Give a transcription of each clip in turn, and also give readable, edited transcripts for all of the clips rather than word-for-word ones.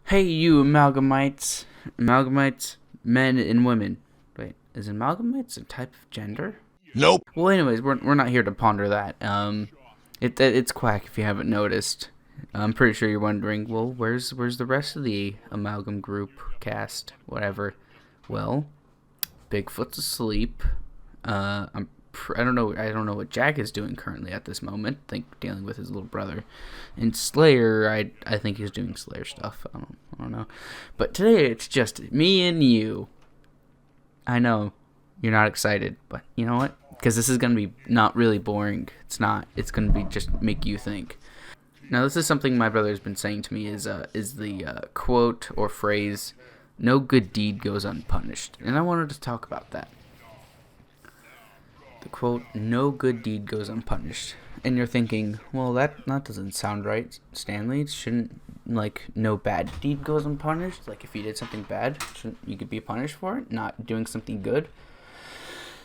Hey, you amalgamites. Amalgamites, men and women. Wait, is amalgamites a type of gender? Nope. Well, anyways, we're not here to ponder that. It's Quack if you haven't noticed. I'm pretty sure you're wondering, well, where's the rest of the amalgam group, cast, whatever? Well, Bigfoot's asleep. I don't know what Jack is doing currently at this moment. I think dealing with his little brother, and Slayer. I think he's doing Slayer stuff. I don't know. But today it's just me and you. I know you're not excited, but you know what? Because this is gonna be not really boring. It's not. It's gonna be just make you think. Now this is something my brother's been saying to me is the quote or phrase, "No good deed goes unpunished," and I wanted to talk about that. The quote, "No good deed goes unpunished." And you're thinking, well, that doesn't sound right, Stanley. Shouldn't, like, no bad deed goes unpunished? Like, if you did something bad, shouldn't you could be punished for it? Not doing something good?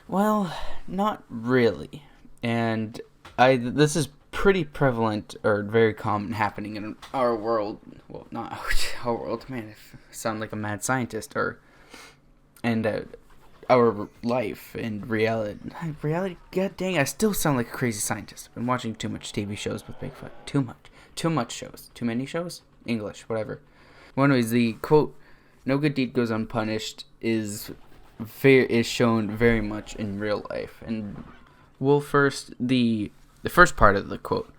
Well, not really. And this is pretty prevalent or very common happening in our world. Well, not our world, man. I sound like a mad scientist. And our life and reality. God dang, I still sound like a crazy scientist. I've been watching too much TV shows with Bigfoot. Too much shows. Too many shows. English, whatever. Well, anyways, the quote, "No good deed goes unpunished," is shown very much in real life. And well, first the first part of the quote,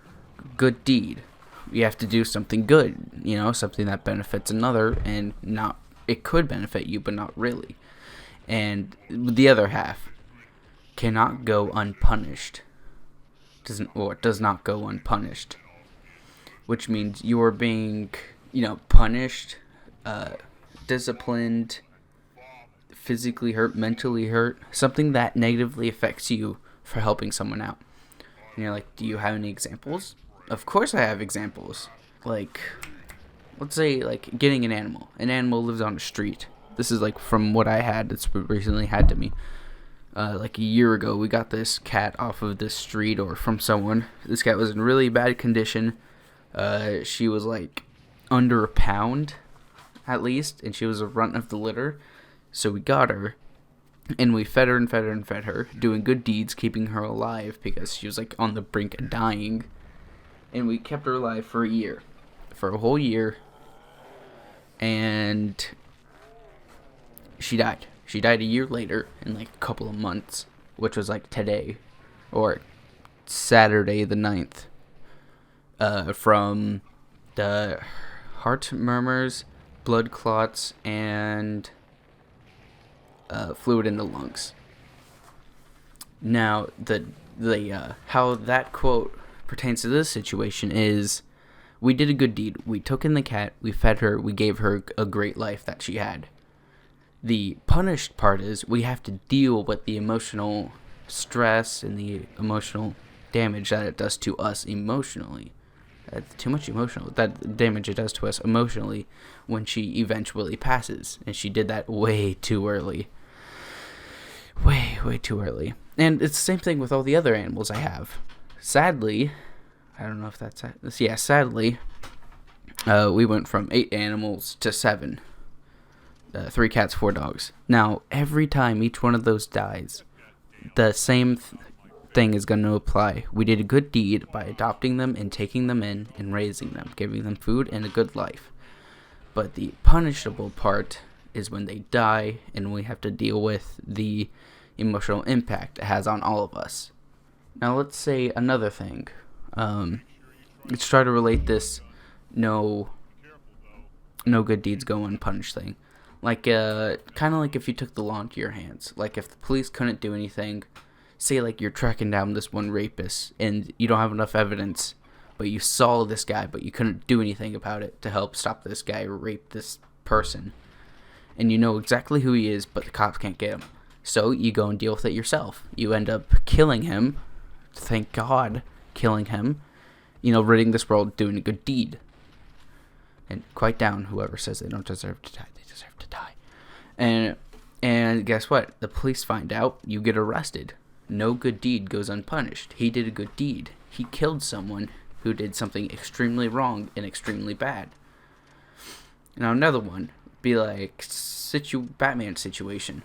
"Good deed." You have to do something good, something that benefits another, and not it could benefit you, but not really. And the other half cannot go unpunished. It does not go unpunished, which means you are being, punished, disciplined, physically hurt, mentally hurt, something that negatively affects you for helping someone out. And you're like, do you have any examples? Of course I have examples. Like, let's say, like, getting an animal. An animal lives on the street. This is, like, from what I had. It's recently had to me. Like, a year ago, we got this cat off of this street or from someone. This cat was in really bad condition. She was, like, under a pound, at least. And she was a runt of the litter. So we got her. And we fed her and fed her and fed her. Doing good deeds, keeping her alive. Because she was, like, on the brink of dying. And we kept her alive for a year. For a whole year. And she died. She died a year later in like a couple of months, which was like today or Saturday the 9th, from the heart murmurs, blood clots, and fluid in the lungs. Now, the how that quote pertains to this situation is, we did a good deed. We took in the cat, we fed her, we gave her a great life that she had. The punished part is we have to deal with the emotional stress and the emotional damage that it does to us emotionally. That's too much emotional. That damage it does to us emotionally when she eventually passes. And she did that way too early. Way too early. And it's the same thing with all the other animals I have. Sadly, I don't know if that's... Yeah, sadly, we went from 8 animals to 7. 3 cats, 4 dogs. Now, every time each one of those dies, the same thing is going to apply. We did a good deed by adopting them and taking them in and raising them, giving them food and a good life. But the punishable part is when they die and we have to deal with the emotional impact it has on all of us. Now, let's say another thing. Let's try to relate this no good deeds go unpunished thing. Like, kind of like if you took the law into your hands. Like, if the police couldn't do anything, say, like, you're tracking down this one rapist, and you don't have enough evidence, but you saw this guy, but you couldn't do anything about it to help stop this guy rape this person. And you know exactly who he is, but the cops can't get him. So, you go and deal with it yourself. You end up killing him. Thank God, killing him. Ridding this world, doing a good deed. And quiet down, whoever says they don't deserve to die. They deserve to die. And guess what? The police find out, you get arrested. No good deed goes unpunished. He did a good deed. He killed someone who did something extremely wrong and extremely bad. Now another one be like Batman situation.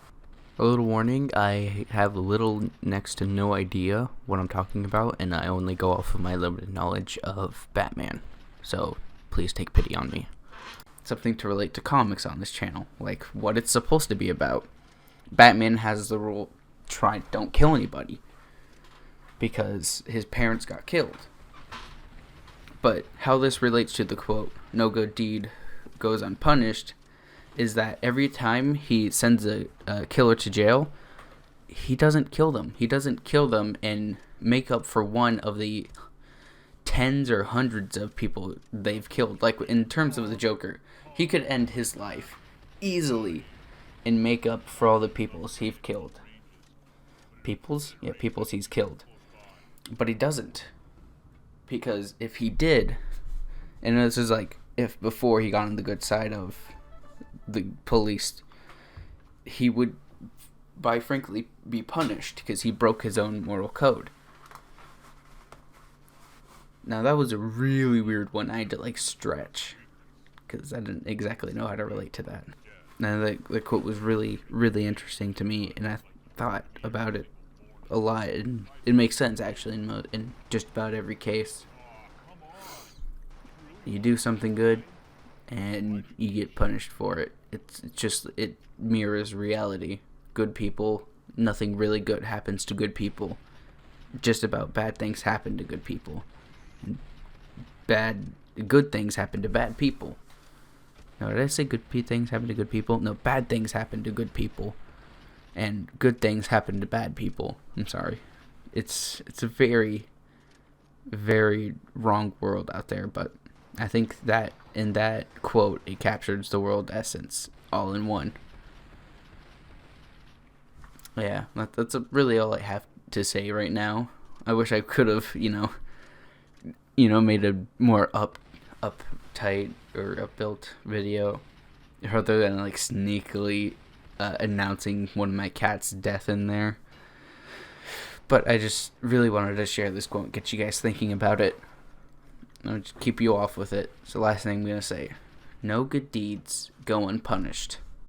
A little warning, I have little next to no idea what I'm talking about, and I only go off of my limited knowledge of Batman. So please take pity on me. Something to relate to comics on this channel, like what it's supposed to be about. Batman has the rule, don't kill anybody, because his parents got killed. But how this relates to the quote, "No good deed goes unpunished," is that every time he sends a killer to jail, he doesn't kill them. He doesn't kill them and make up for one of the tens or hundreds of people they've killed. Like in terms of the Joker, he could end his life easily and make up for all the peoples he's killed. Peoples he's killed. But he doesn't. Because if he did, and this is like if before he got on the good side of the police, he would frankly be punished because he broke his own moral code. Now that was a really weird one. I had to stretch because I didn't exactly know how to relate to that. Now the quote was really, really interesting to me, and I thought about it a lot, and it makes sense actually in just about every case. You do something good and you get punished for it. It mirrors reality. Good people, nothing really good happens to good people. Just about bad things happen to good people. Good things happen to bad people. No, did I say good things happen to good people? No, bad things happen to good people. And good things happen to bad people. I'm sorry. It's a very, very wrong world out there, but I think that in that quote, it captures the world essence all in one. Yeah, that's really all I have to say right now. I wish I could have, made a more uptight or upbuilt video, rather than sneakily announcing one of my cat's death in there. But I just really wanted to share this quote, get you guys thinking about it. I'll just keep you off with it. So last thing I'm going to say, no good deeds go unpunished.